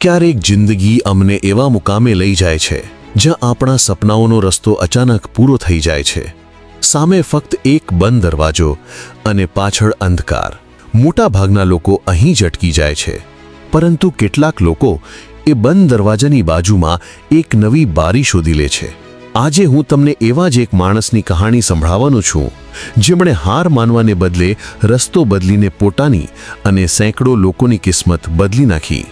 ક્યારેક જિંદગી અમને એવા મુકામે લઈ જાય છે જ્યાં આપણા સપનાઓનો રસ્તો અચાનક પૂરો થઈ જાય છે. સામે ફક્ત એક બંધ દરવાજો અને પાછળ અંધકાર. મોટાભાગના લોકો અહીં જ અટકી જાય છે, પરંતુ કેટલાક લોકો એ બંધ દરવાજાની બાજુમાં એક નવી બારી શોધી લે છે. આજે હું તમને એવા જ એક માણસની કહાણી સંભળાવવાનો છું, જેમણે હાર માનવાને બદલે રસ્તો બદલીને પોતાની અને સેંકડો લોકોની કિસ્મત બદલી નાખી.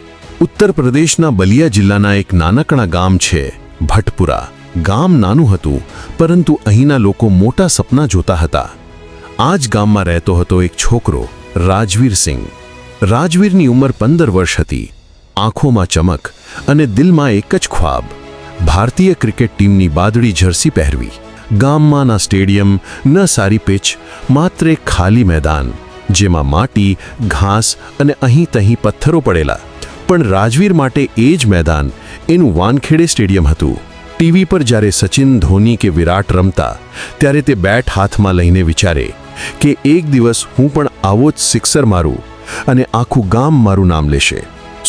ઉત્તર પ્રદેશના બલિયા જિલ્લાના એક નાનકડા ગામ છે ભટપુરા. ગામ નાનું હતું, પરંતુ અહીંના લોકો મોટા સપના જોતા હતા. આ જ ગામમાં રહેતો હતો એક છોકરો, રાજવીર સિંહ. રાજવીરની ઉંમર 15 વર્ષ હતી. આંખોમાં ચમક અને દિલમાં એક જ ખ્વાબ: ભારતીય ક્રિકેટ ટીમની બાદડી જર્સી પહેરવી. ગામમાં ના સ્ટેડિયમ, ન સારી પિચ, માત્ર એક ખાલી મેદાન, જેમાં માટી, ઘાસ અને અહીં તહીં પથ્થરો પડેલા. પણ રાજવીર માટે એ જ મેદાન એનું વાનખેડે સ્ટેડિયમ હતું. ટીવી પર જ્યારે સચિન, ધોની કે વિરાટ રમતા, ત્યારે તે બેટ હાથમાં લઈને વિચારે કે એક દિવસ હું પણ આવો જ સિક્સર મારું અને આખું ગામ મારું નામ લેશે.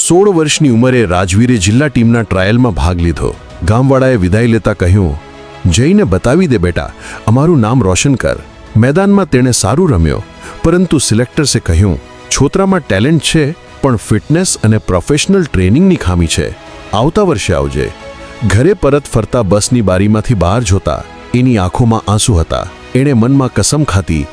16 વર્ષની ઉંમરે રાજવીરે જિલ્લા ટીમના ટ્રાયલમાં ભાગ લીધો. ગામવાળાએ વિદાય લેતા કહ્યું, જઈને બતાવી દે બેટા, અમારું નામ રોશન કર. મેદાનમાં તેણે સારું રમ્યો, પરંતુ સિલેક્ટર્સે કહ્યું, છોકરામાં ટેલેન્ટ છે, પણ ફિટનેસ અને પ્રોફેશનલ ટ્રેનિંગની ખામી છે. આવતા વર્ષે આવજે. ઘરે પરત ફરતા બસની બારીમાંથી બહાર જોતા એની આંખોમાં આંસુ હતા. એણે મનમાં કસમ ખાધી,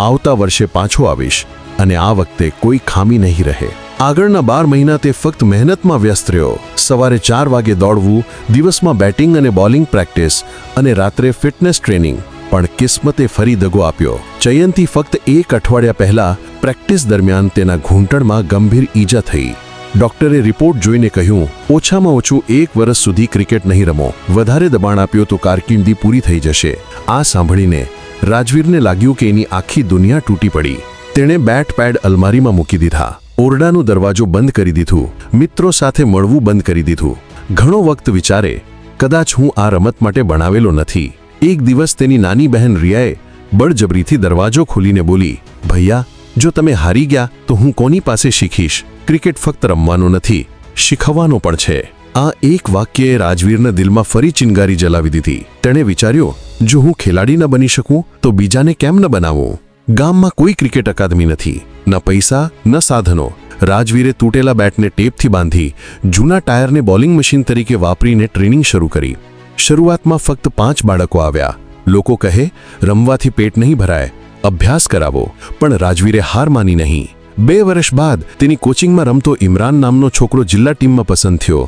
આવતા વર્ષે પાછો આવીશ અને આ વખતે કોઈ ખામી નહીં રહે. આગળના 12 મહિના તે ફક્ત મહેનતમાં વ્યસ્ત રહ્યો. સવારે 4 વાગે દોડવું, દિવસમાં બેટિંગ અને બોલિંગ પ્રેક્ટિસ અને રાત્રે ફિટનેસ ટ્રેનિંગ. પણ કિસ્મતે ફરી દગો આપ્યો. જયંતી ફક્ત એક અઠવાડિયા પહેલા પ્રેક્ટિસ દરમિયાન તેના ઘૂંટણમાં ગંભીર ઈજા થઈ. ડોક્ટરે રિપોર્ટ જોઈને કહ્યું, ઓછામાં ઓછું 1 વર્ષ સુધી ક્રિકેટ નહીં રમો. વધારે દબાણ આપ્યો તો કારકિર્દી પૂરી થઈ જશે. આ સાંભળીને રાજવીરને લાગ્યું કે એની આખી દુનિયા તૂટી પડી. તેણે બેટ પેડ અલમારીમાં મૂકી દીધા. ઓરડાનો દરવાજો બંધ કરી દીધું. મિત્રો સાથે મળવું બંધ કરી દીધું. ઘણો વખત વિચારે, કદાચ હું આ રમત માટે બનાવેલો નથી. એક દિવસ તેની નાની બહેન રિયાએ બળજબરીથી દરવાજો ખોલીને બોલી, ભૈયા, જો તમે હારી ગયા તો હું કોની પાસે શીખીશ? ક્રિકેટ ફક્ત રમવાનો નથી, શીખવવાનો પણ છે. આ એક વાક્યએ રાજવીરના દિલમાં ફરી ચિનગારી જલાવી દીધી. તેણે વિચાર્યું, જો હું ખેલાડી ન બની શકું તો બીજાને કેમ ન બનાવું? ગામમાં કોઈ ક્રિકેટ અકાદમી નથી, ન પૈસા, ન સાધનો. રાજવીરે તૂટેલા બેટને ટેપથી બાંધી જૂના ટાયરને બોલિંગ મશીન તરીકે વાપરીને ટ્રેનિંગ શરૂ કરી. શરૂઆતમાં ફક્ત 5 બાળકો આવ્યા. લોકો કહે, રમવાથી પેટ નહીં ભરાય, અભ્યાસ કરાવો. પણ રાજવીરે હાર માની નહીં. 2 વર્ષ બાદ તેની કોચિંગમાં રમતો ઇમરાન નામનો છોકરો જિલ્લા ટીમમાં પસંદ થયો.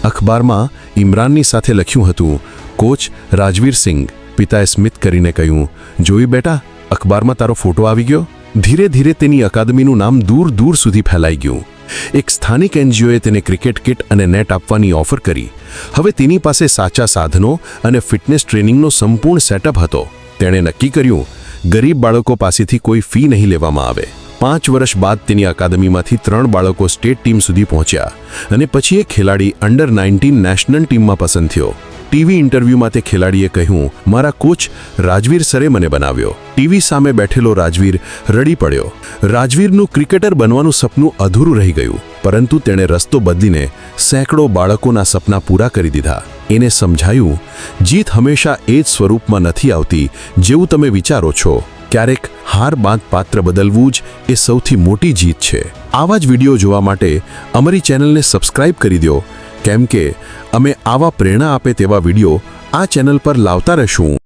અખબારમાં ઇમરાનની સાથે લખ્યું હતું, કોચ રાજવીર સિંહ. પિતાએ સ્મિત કરીને કહ્યું, જોયું બેટા, અખબારમાં તારો ફોટો આવી ગયો. ધીરે ધીરે તેની અકાદમીનું નામ દૂર દૂર સુધી ફેલાઈ ગયું. એક સ્થાનિક એનજીઓએ તેને ક્રિકેટ કિટ અને નેટ આપવાની ઓફર કરી. હવે તેની પાસે સાચા સાધનો અને ફિટનેસ ટ્રેનિંગનો સંપૂર્ણ સેટઅપ હતો. તેણે નક્કી કર્યું, ગરીબ બાળકો પાસેથી કોઈ ફી નહીં લેવામાં આવે. 5 વર્ષ બાદ તેની અકાદમીમાંથી 3 બાળકો સ્ટેટ ટીમ સુધી પહોંચ્યા અને પછી એક ખેલાડી અંડર 19 નેશનલ ટીમમાં પસંદ થયો. ટીવી ઇન્ટરવ્યૂમાં તે ખેલાડીએ કહ્યું, મારા કોચ રાજવીર સરે મને બનાવ્યો. ટીવી સામે બેઠેલો રાજવીર રડી પડ્યો. રાજવીરનું ક્રિકેટર બનવાનું સપનું અધૂરું રહી ગયું, પરંતુ તેણે રસ્તો બદલીને સેંકડો બાળકોના સપના પૂરા કરી દીધા. એને સમજાયું, જીત હંમેશા એ જ સ્વરૂપમાં નથી આવતી જેવું તમે વિચારો છો. ક્યારેક હાર બાદ પાત્ર બદલવું જ એ સૌથી મોટી જીત છે. આવા જ વિડીયો જોવા માટે અમારી ચેનલને સબસ્ક્રાઇબ કરી દો, કેમ કે અમે આવા પ્રેરણા આપે તેવા વિડીયો આ ચેનલ પર લાવતા રહીશું.